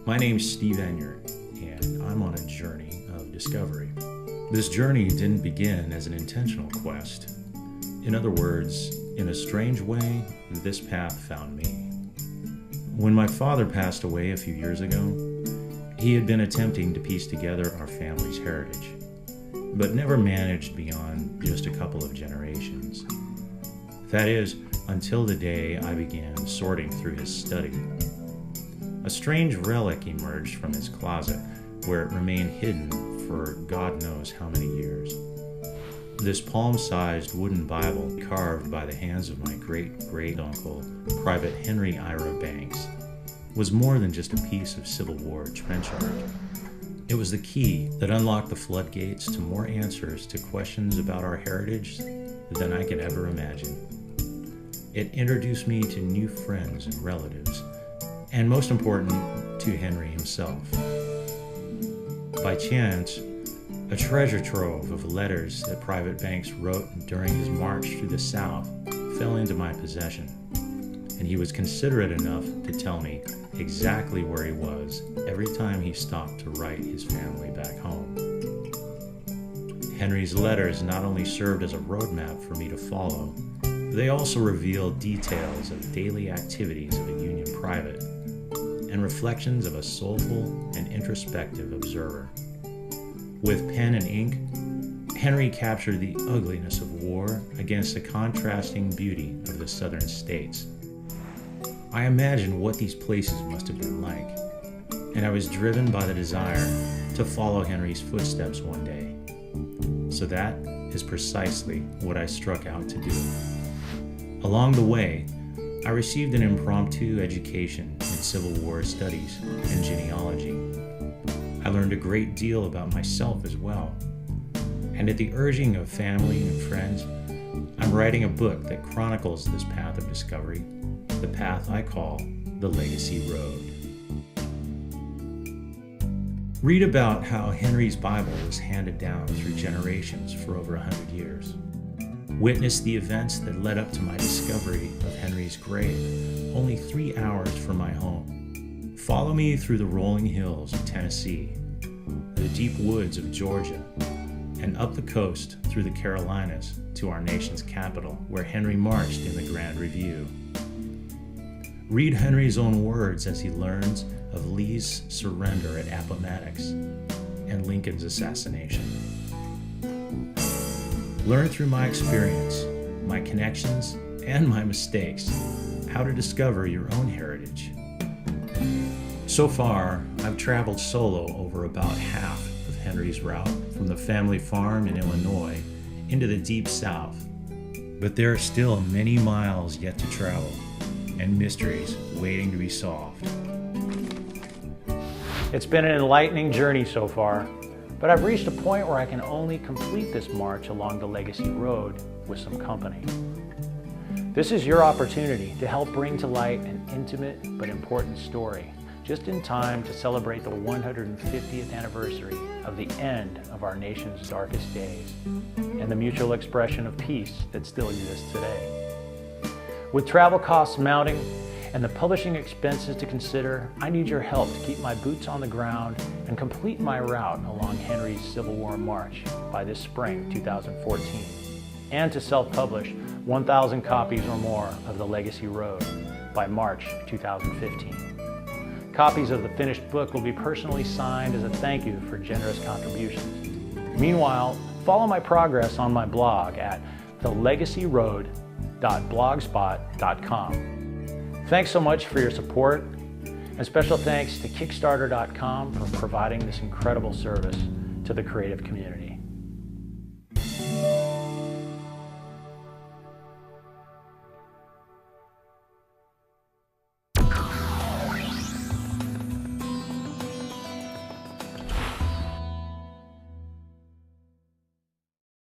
My name's Steve Enyer, and I'm on a journey of discovery. This journey didn't begin as an intentional quest. In other words, in a strange way, this path found me. When my father passed away a few years ago, he had been attempting to piece together our family's heritage, but never managed beyond just a couple of generations. That is, until the day I began sorting through his study. A strange relic emerged from his closet, where it remained hidden for God knows how many years. This palm-sized wooden Bible, carved by the hands of my great-great-uncle, Private Henry Ira Banks, was more than just a piece of Civil War trench art. It was the key that unlocked the floodgates to more answers to questions about our heritage than I could ever imagine. It introduced me to new friends and relatives, and most important, to Henry himself. By chance, a treasure trove of letters that Private Banks wrote during his march through the South fell into my possession, and he was considerate enough to tell me exactly where he was every time he stopped to write his family back home. Henry's letters not only served as a roadmap for me to follow, they also revealed details of daily activities of a Union private and reflections of a soulful and introspective observer. With pen and ink, Henry captured the ugliness of war against the contrasting beauty of the southern states. I imagined what these places must have been like, and I was driven by the desire to follow Henry's footsteps one day. So that is precisely what I struck out to do. Along the way, I received an impromptu education in Civil War studies and genealogy. I learned a great deal about myself as well. And at the urging of family and friends, I'm writing a book that chronicles this path of discovery, the path I call the Legacy Road. Read about how Henry's Bible was handed down through generations for over 100 years. Witness the events that led up to my discovery of Henry's grave, only 3 hours from my home. Follow me through the rolling hills of Tennessee, the deep woods of Georgia, and up the coast through the Carolinas to our nation's capital, where Henry marched in the Grand Review. Read Henry's own words as he learns of Lee's surrender at Appomattox and Lincoln's assassination. Learn through my experience, my connections, and my mistakes how to discover your own heritage. So far, I've traveled solo over about half of Henry's route from the family farm in Illinois into the deep South. But there are still many miles yet to travel and mysteries waiting to be solved. It's been an enlightening journey so far, but I've reached a point where I can only complete this march along the Legacy Road with some company. This is your opportunity to help bring to light an intimate but important story, just in time to celebrate the 150th anniversary of the end of our nation's darkest days and the mutual expression of peace that still exists today. With travel costs mounting and the publishing expenses to consider, I need your help to keep my boots on the ground and complete my route along Henry's Civil War march by this spring 2014, and to self-publish 1,000 copies or more of The Legacy Road by March 2015. Copies of the finished book will be personally signed as a thank you for generous contributions. Meanwhile, follow my progress on my blog at TheLegacyRoad.blogspot.com. Thanks so much for your support, and special thanks to Kickstarter.com for providing this incredible service to the creative community.